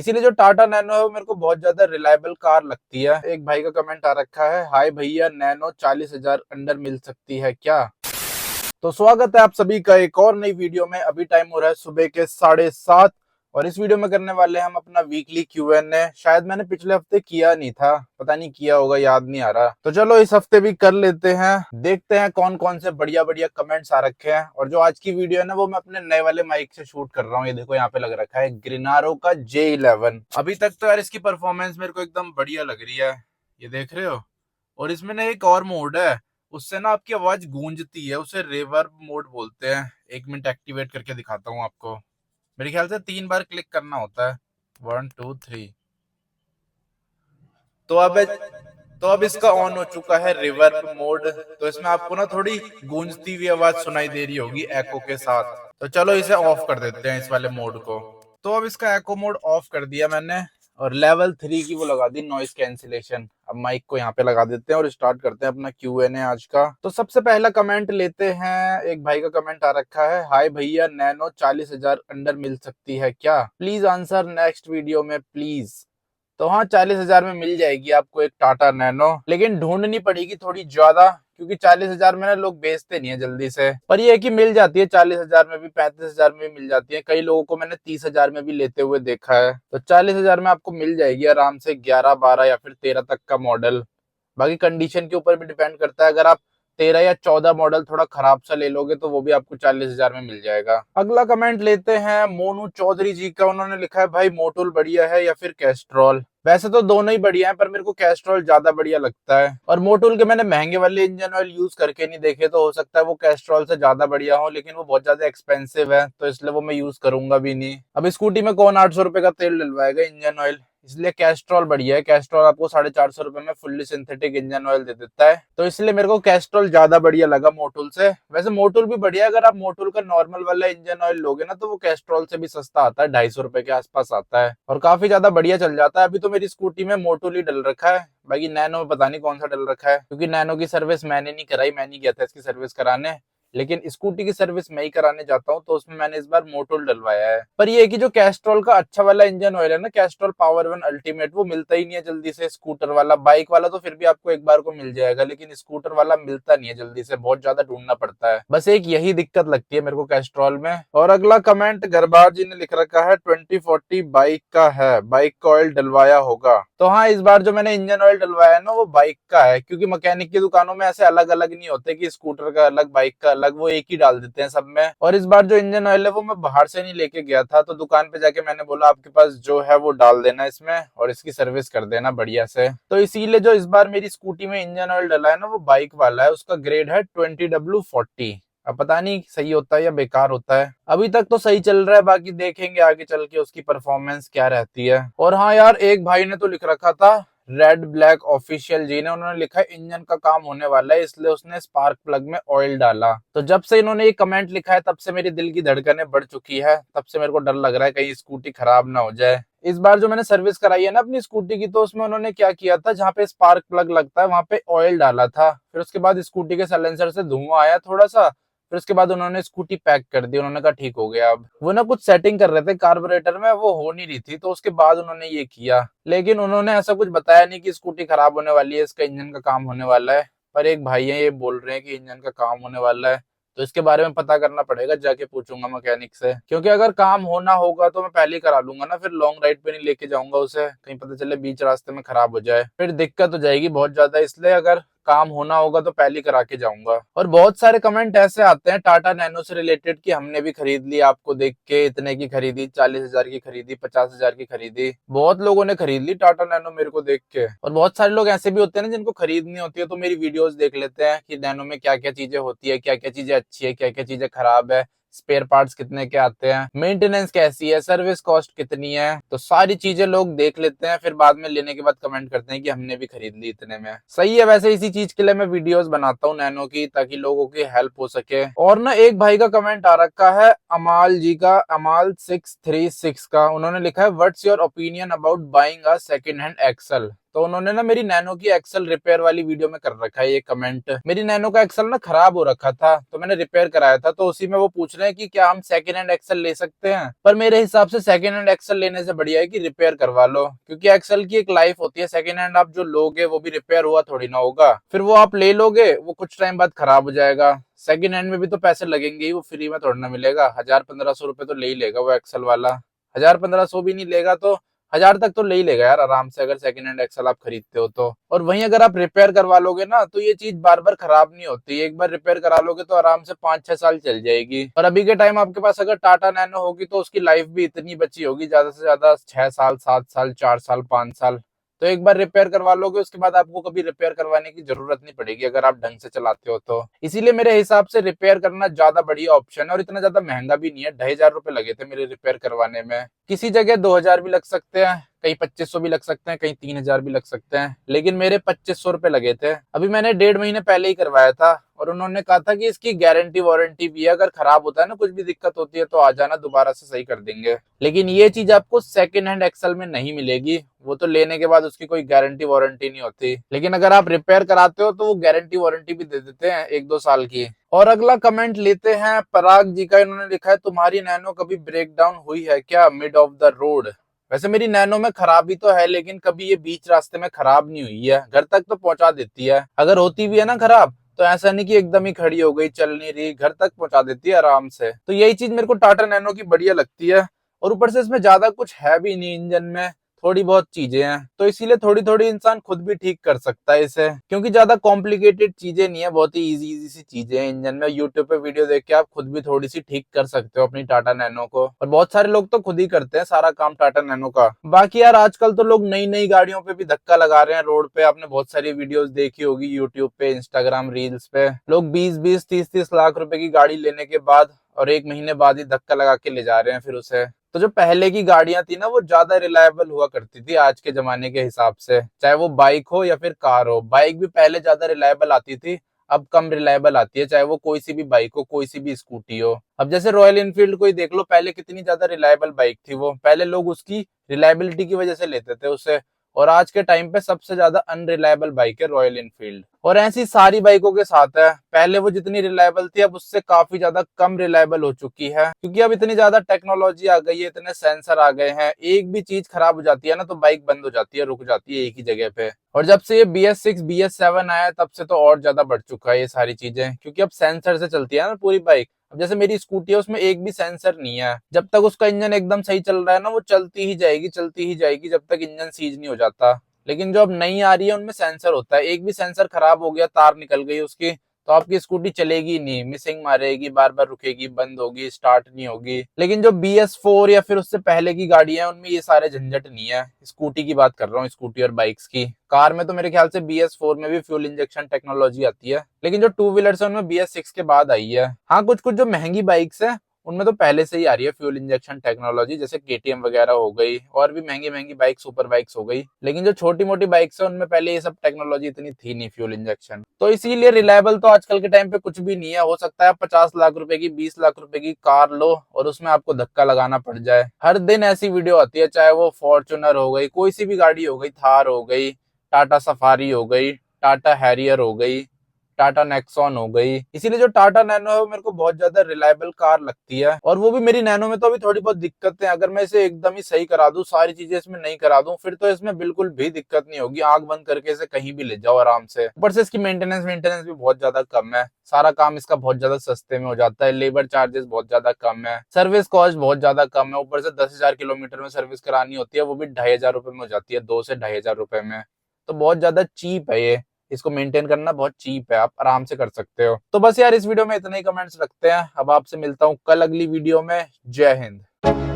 इसीलिए जो टाटा नैनो है वो मेरे को बहुत ज्यादा रिलायबल कार लगती है। एक भाई का कमेंट आ रखा है, हाय भैया नैनो 40,000 अंडर मिल सकती है क्या? तो स्वागत है आप सभी का एक और नई वीडियो में। अभी टाइम हो रहा है सुबह के 7:30 और इस वीडियो में करने वाले हैं हम अपना वीकली Q&A। शायद मैंने पिछले हफ्ते किया नहीं था, पता नहीं किया होगा, याद नहीं आ रहा। तो चलो इस हफ्ते भी कर लेते हैं, देखते हैं कौन कौन से बढ़िया बढ़िया कमेंट्स आ रखे हैं। और जो आज की वीडियो है ना वो मैं अपने नए वाले माइक से शूट कर रहा हूँ। ये देखो यहाँ पे लग रखा है ग्रिनारो का J11। अभी तक तो यार इसकी परफॉर्मेंस मेरे को एकदम बढ़िया लग रही है, ये देख रहे हो। और इसमें ना एक और मोड है, उससे ना आपकी आवाज गूंजती है, उसे रिवर्ब मोड बोलते हैं। 1 मिनट एक्टिवेट करके दिखाता हूँ आपको। मेरे ख्याल से 3 बार क्लिक करना होता है, 1 2 3। तो अब इसका ऑन हो चुका है रिवर्ब मोड। तो इसमें आपको ना थोड़ी गूंजती हुई आवाज सुनाई दे रही होगी एको के साथ। तो चलो इसे ऑफ कर देते हैं, इस वाले मोड को। तो अब इसका एको मोड ऑफ कर दिया मैंने और लेवल 3 की वो लगा दी, नॉइस कैंसिलेशन। अब माइक को यहाँ पे लगा देते हैं और स्टार्ट करते हैं अपना Q&A आज का। तो सबसे पहला कमेंट लेते हैं। एक भाई का कमेंट आ रखा है, हाय भैया नैनो 40,000 अंडर मिल सकती है क्या? प्लीज आंसर नेक्स्ट वीडियो में प्लीज। तो हाँ, 40,000 में मिल जाएगी आपको एक टाटा नैनो, लेकिन ढूंढनी पड़ेगी थोड़ी ज्यादा, क्योंकि 40,000 में ना लोग बेचते नहीं है जल्दी से। पर ये है कि मिल जाती है 40,000 में भी, 35,000 में भी मिल जाती है। कई लोगों को मैंने 30,000 में भी लेते हुए देखा है। तो 40,000 में आपको मिल जाएगी आराम से 11 12 या फिर 13 तक का मॉडल। बाकी कंडीशन के ऊपर भी डिपेंड करता है। अगर आप 13 या 14 मॉडल थोड़ा खराब सा ले लोगे तो वो भी आपको 40,000 में मिल जाएगा। अगला कमेंट लेते हैं मोनू चौधरी जी का। उन्होंने लिखा है, भाई मोटुल बढ़िया है या फिर कैस्ट्रॉल? वैसे तो दोनों ही बढ़िया हैं, पर मेरे को कैस्ट्रॉल ज्यादा बढ़िया लगता है। और मोटुल के मैंने महंगे वाले इंजन ऑयल यूज करके नहीं देखे, तो हो सकता है वो कैस्ट्रॉल से ज्यादा बढ़िया हो, लेकिन वो बहुत ज्यादा एक्सपेंसिव है तो इसलिए वो मैं यूज करूंगा भी नहीं। अब स्कूटी में कौन 800 रुपए का तेल डलवाएगा इंजन ऑयल, इसलिए कैस्ट्रॉल बढ़िया है। कैस्ट्रॉल आपको 450 रुपए में फुल्ली सिंथेटिक इंजन ऑयल दे देता है, तो इसलिए मेरे को कैस्ट्रॉल ज्यादा बढ़िया लगा मोटुल से। वैसे मोटुल भी बढ़िया है, अगर आप मोटुल का नॉर्मल वाला इंजन ऑयल लोगे ना तो वो कैस्ट्रॉल से भी सस्ता आता है, 250 रुपए के आसपास आता है और काफी ज्यादा बढ़िया चल जाता है। अभी तो मेरी स्कूटी में मोटुल ही डल रखा है, बाकी नैनो में पता नहीं कौन सा डल रखा है, क्योंकि नैनो की सर्विस मैंने नहीं कराई, मैं नहीं गया था इसकी सर्विस कराने। लेकिन स्कूटी की सर्विस मैं ही कराने जाता हूँ, तो उसमें मैंने इस बार मोटुल डलवाया है। पर ये है कि जो कैस्ट्रॉल का अच्छा वाला इंजन ऑयल है ना, कैस्ट्रॉल पावर वन अल्टीमेट, वो मिलता ही नहीं है जल्दी से। स्कूटर वाला, बाइक वाला तो फिर भी आपको एक बार को मिल जाएगा, लेकिन स्कूटर वाला मिलता नहीं है जल्दी से, बहुत ज्यादा ढूंढना पड़ता है। बस एक यही दिक्कत लगती है मेरे को कैस्ट्रॉल में। और अगला कमेंट गरबार जी ने लिख रखा है, 2040 बाइक का है, बाइक का ऑयल डलवाया होगा? तो हाँ, इस बार जो मैंने इंजन ऑयल डलवाया है ना वो बाइक का है, क्योंकि मैकेनिक की दुकानों में ऐसे अलग अलग नहीं होते कि स्कूटर का अलग बाइक का अलग, वो एक ही डाल देते हैं सब में। और इस बार जो इंजन ऑयल है वो मैं बाहर से नहीं लेके गया था, तो दुकान पे जाके मैंने बोला आपके पास जो है वो डाल देना इसमें और इसकी सर्विस कर देना बढ़िया से। तो इसीलिए जो इस बार मेरी स्कूटी में इंजन ऑयल डला है ना वो बाइक वाला है, उसका ग्रेड है 20W40। अब पता नहीं सही होता है या बेकार होता है, अभी तक तो सही चल रहा है, बाकी देखेंगे आगे चल के उसकी परफॉर्मेंस क्या रहती है। और हाँ यार, एक भाई ने तो लिख रखा था, रेड ब्लैक ऑफिशियल जी ने, उन्होंने लिखा है इंजन का काम होने वाला है इसलिए उसने स्पार्क प्लग में ऑयल डाला। तो जब से इन्होंने ये कमेंट लिखा है तब से मेरे दिल की धड़कनें बढ़ चुकी है, तब से मेरे को डर लग रहा है कहीं स्कूटी खराब ना हो जाए। इस बार जो मैंने सर्विस कराई है ना अपनी स्कूटी की, तो उसमें उन्होंने क्या किया था, जहाँ पे स्पार्क प्लग लगता है वहां पे ऑयल डाला था, फिर उसके बाद स्कूटी के साइलेंसर से धुआं आया थोड़ा सा, फिर उसके बाद उन्होंने स्कूटी पैक कर दी। उन्होंने कहा ठीक हो गया। अब वो ना कुछ सेटिंग कर रहे थे कार्बोरेटर में, वो हो नहीं रही थी, तो उसके बाद उन्होंने ये किया। लेकिन उन्होंने ऐसा कुछ बताया नहीं कि स्कूटी खराब होने वाली है, इसका इंजन का काम होने वाला है। पर एक भाई है ये बोल रहे हैं कि इंजन का काम होने वाला है, तो इसके बारे में पता करना पड़ेगा, जाके पूछूंगा मैकेनिक से। क्योंकि अगर काम होना होगा तो मैं पहले ही करा लूंगा ना, फिर लॉन्ग राइड पे नहीं लेके जाऊंगा उसे, कहीं पता चले बीच रास्ते में खराब हो जाए, फिर दिक्कत हो जाएगी बहुत ज्यादा। इसलिए अगर काम होना होगा तो पहले करा के जाऊंगा। और बहुत सारे कमेंट ऐसे आते हैं टाटा नैनो से रिलेटेड कि हमने भी खरीद ली, आपको देख के इतने की खरीदी, 40,000 की खरीदी, 50,000 की खरीदी। बहुत लोगों ने खरीद ली टाटा नैनो मेरे को देख के। और बहुत सारे लोग ऐसे भी होते हैं ना जिनको खरीदनी होती है, तो मेरी वीडियोस देख लेते हैं कि नैनो में क्या क्या चीजें होती है, क्या क्या चीजें अच्छी है, क्या क्या चीजें खराब है, स्पेयर पार्ट्स कितने के आते हैं, मेंटेनेंस कैसी है, सर्विस कॉस्ट कितनी है। तो सारी चीजें लोग देख लेते हैं, फिर बाद में लेने के बाद कमेंट करते हैं कि हमने भी खरीद ली इतने में। सही है, वैसे इसी चीज के लिए मैं वीडियोस बनाता हूँ नैनो की, ताकि लोगों की हेल्प हो सके। और ना एक भाई का कमेंट आ रखा है अमाल जी का, अमाल 636 का। उन्होंने लिखा है, what's your opinion about buying a second hand axle? तो उन्होंने ना मेरी नैनो की एक्सल रिपेयर वाली वीडियो में कर रखा है ये कमेंट। मेरी नैनो का एक्सल ना खराब हो रखा था, तो मैंने रिपेयर कराया था, तो उसी में वो पूछ रहे हैं कि क्या हम सेकंड हैंड एक्सल ले सकते हैं। पर मेरे हिसाब से सेकंड हैंड एक्सल लेने से बढ़िया है कि रिपेयर करवा लो, क्योंकि एक्सल की एक लाइफ होती है। सेकंड हैंड आप जो लोगे वो भी रिपेयर हुआ थोड़ी ना होगा, फिर वो आप ले लोगे वो कुछ टाइम बाद खराब हो जाएगा। सेकंड हैंड में भी तो पैसे लगेंगे ही, वो फ्री में थोड़ा ना मिलेगा। 1000-1500 रुपए तो ले ही लेगा वो एक्सल वाला। 1000-1500 भी नहीं लेगा तो 1000 तक तो ले ही लेगा यार आराम से, अगर सेकंड हैंड एक्सल आप खरीदते हो तो। और वहीं अगर आप रिपेयर करवा लोगे ना, तो ये चीज बार बार खराब नहीं होती। एक बार रिपेयर करा लोगे तो आराम से 5-6 साल चल जाएगी। और अभी के टाइम आपके पास अगर टाटा नैनो होगी तो उसकी लाइफ भी इतनी बची होगी, ज्यादा से ज्यादा 6 साल, 7 साल, 4 साल, 5 साल। तो एक बार रिपेयर करवा लोगे उसके बाद आपको कभी रिपेयर करवाने की जरूरत नहीं पड़ेगी, अगर आप ढंग से चलाते हो तो। इसीलिए मेरे हिसाब से रिपेयर करना ज्यादा बढ़िया ऑप्शन है, और इतना ज्यादा महंगा भी नहीं है। 2,500 रुपए लगे थे मेरे रिपेयर करवाने में। किसी जगह 2,000 भी लग सकते हैं, कहीं 2,500 भी लग सकते हैं, कहीं 3,000 भी लग सकते हैं, लेकिन मेरे 2,500 रुपए लगे थे। अभी मैंने 1.5 महीने पहले ही करवाया था, और उन्होंने कहा था कि इसकी गारंटी वारंटी भी है, अगर खराब होता है ना, कुछ भी दिक्कत होती है तो आ जाना, दोबारा से सही कर देंगे। लेकिन ये चीज आपको सेकंड हैंड एक्सल में नहीं मिलेगी। वो तो लेने के बाद उसकी कोई गारंटी वारंटी नहीं होती, लेकिन अगर आप रिपेयर कराते हो तो वो गारंटी वारंटी भी दे देते हैं 1-2 साल की। और अगला कमेंट लेते हैं पराग जी का। इन्होंने लिखा है, तुम्हारी नैनो कभी ब्रेक डाउन हुई है क्या मिड ऑफ द रोड? वैसे मेरी नैनो में खराबी तो है, लेकिन कभी ये बीच रास्ते में खराब नहीं हुई है। घर तक तो पहुंचा देती है। अगर होती भी है ना खराब, तो ऐसा नहीं कि एकदम ही खड़ी हो गई, चल नहीं रही, घर तक पहुंचा देती है आराम से। तो यही चीज मेरे को टाटा नैनो की बढ़िया लगती है। और ऊपर से इसमें ज्यादा कुछ है भी नहीं इंजन में, थोड़ी बहुत चीजें हैं, तो इसीलिए थोड़ी थोड़ी इंसान खुद भी ठीक कर सकता है इसे, क्योंकि ज्यादा कॉम्प्लिकेटेड चीजें नहीं है, बहुत ही इजी इजी सी चीजें हैं इंजन में। यूट्यूब पे वीडियो देख के आप खुद भी थोड़ी सी ठीक कर सकते हो अपनी टाटा नैनो को, और बहुत सारे लोग तो खुद ही करते हैं सारा काम टाटा नैनो का। बाकी यार आजकल तो लोग नई नई गाड़ियों पे भी धक्का लगा रहे हैं रोड पे। आपने बहुत सारी वीडियोस देखी होगी यूट्यूब पे, इंस्टाग्राम रील्स पे। लोग 20-20, 30-30 लाख रुपए की गाड़ी लेने के बाद और 1 महीने बाद ही धक्का लगा के ले जा रहे हैं फिर उसे। तो जो पहले की गाड़ियां थी ना, वो ज्यादा रिलायबल हुआ करती थी आज के जमाने के हिसाब से, चाहे वो बाइक हो या फिर कार हो। बाइक भी पहले ज्यादा रिलायबल आती थी, अब कम रिलायबल आती है, चाहे वो कोई सी भी बाइक हो, कोई सी भी स्कूटी हो। अब जैसे रॉयल इनफील्ड को ही देख लो, पहले कितनी ज्यादा रिलायबल बाइक थी वो। पहले लोग उसकी रिलायबिलिटी की वजह से लेते थे उसे, और आज के टाइम पे सबसे ज्यादा अनरिलायबल बाइक है रॉयल इनफील्ड। और ऐसी सारी बाइकों के साथ है, पहले वो जितनी रिलायबल थी अब उससे काफी ज्यादा कम रिलायबल हो चुकी है, क्योंकि अब इतनी ज्यादा टेक्नोलॉजी आ गई है, इतने सेंसर आ गए हैं। एक भी चीज खराब हो जाती है ना तो बाइक बंद हो जाती है, रुक जाती है एक ही जगह पे। और जब से ये BS6 BS7 आया है, तब से तो और ज्यादा बढ़ चुका है ये सारी चीजें, क्योंकि अब सेंसर से चलती है ना पूरी बाइक। अब जैसे मेरी स्कूटी है, उसमें एक भी सेंसर नहीं है। जब तक उसका इंजन एकदम सही चल रहा है ना, वो चलती ही जाएगी, चलती ही जाएगी, जब तक इंजन सीज नहीं हो जाता। लेकिन जो अब नई आ रही है उनमें सेंसर होता है, एक भी सेंसर खराब हो गया, तार निकल गई उसकी, तो आपकी स्कूटी चलेगी नहीं, मिसिंग मारेगी, बार बार रुकेगी, बंद होगी, स्टार्ट नहीं होगी। लेकिन जो BS4 या फिर उससे पहले की गाड़ी है, उनमें ये सारे झंझट नहीं है। स्कूटी की बात कर रहा हूँ, स्कूटी और बाइक्स की। कार में तो मेरे ख्याल से BS4 में भी फ्यूल इंजेक्शन टेक्नोलॉजी आती है, लेकिन जो टू व्हीलर्स है उनमें BS6 के बाद आई है। हाँ, कुछ कुछ जो महंगी बाइक्स है उनमें तो पहले से ही आ रही है फ्यूल इंजेक्शन टेक्नोलॉजी, जैसे KTM वगैरह हो गई, और भी महंगी महंगी बाइक, सुपर बाइक्स हो गई। लेकिन जो छोटी मोटी बाइक्स है उनमें पहले ये सब टेक्नोलॉजी इतनी थी नहीं, फ्यूल इंजेक्शन। तो इसीलिए रिलायबल तो आजकल के टाइम पे कुछ भी नहीं है। हो सकता है 50 लाख रुपए की, 20 लाख रुपए की कार लो और उसमें आपको धक्का लगाना पड़ जाए। हर दिन ऐसी वीडियो आती है, चाहे वो फॉर्च्यूनर हो गई, कोई सी भी गाड़ी हो गई, थार हो गई, टाटा सफारी हो गई, टाटा हैरियर हो गई, टाटा नेक्सॉन हो गई। इसीलिए जो टाटा नैनो है वो मेरे को बहुत ज्यादा रिलायबल कार लगती है। और वो भी मेरी नैनो में तो अभी थोड़ी बहुत दिक्कत है, अगर मैं इसे एकदम ही सही करा दूं, सारी चीजें इसमें नहीं करा दूं, फिर तो इसमें बिल्कुल भी दिक्कत नहीं होगी। आंख बंद करके इसे कहीं भी ले जाओ आराम से। ऊपर से इसकी मेंटेनेंस मेंटेनेंस भी बहुत ज्यादा कम है, सारा काम इसका बहुत ज्यादा सस्ते में हो जाता है, लेबर चार्जेस बहुत ज्यादा कम है, सर्विस कॉस्ट बहुत ज्यादा कम है। ऊपर से 10,000 किलोमीटर में सर्विस करानी होती है, वो भी 2,500 रुपए में हो जाती है, 2 से 2,500 रुपए में। तो बहुत ज्यादा चीप है ये, इसको मेंटेन करना बहुत चीप है, आप आराम से कर सकते हो। तो बस यार इस वीडियो में इतने ही कमेंट्स रखते हैं। अब आपसे मिलता हूँ कल अगली वीडियो में। जय हिंद।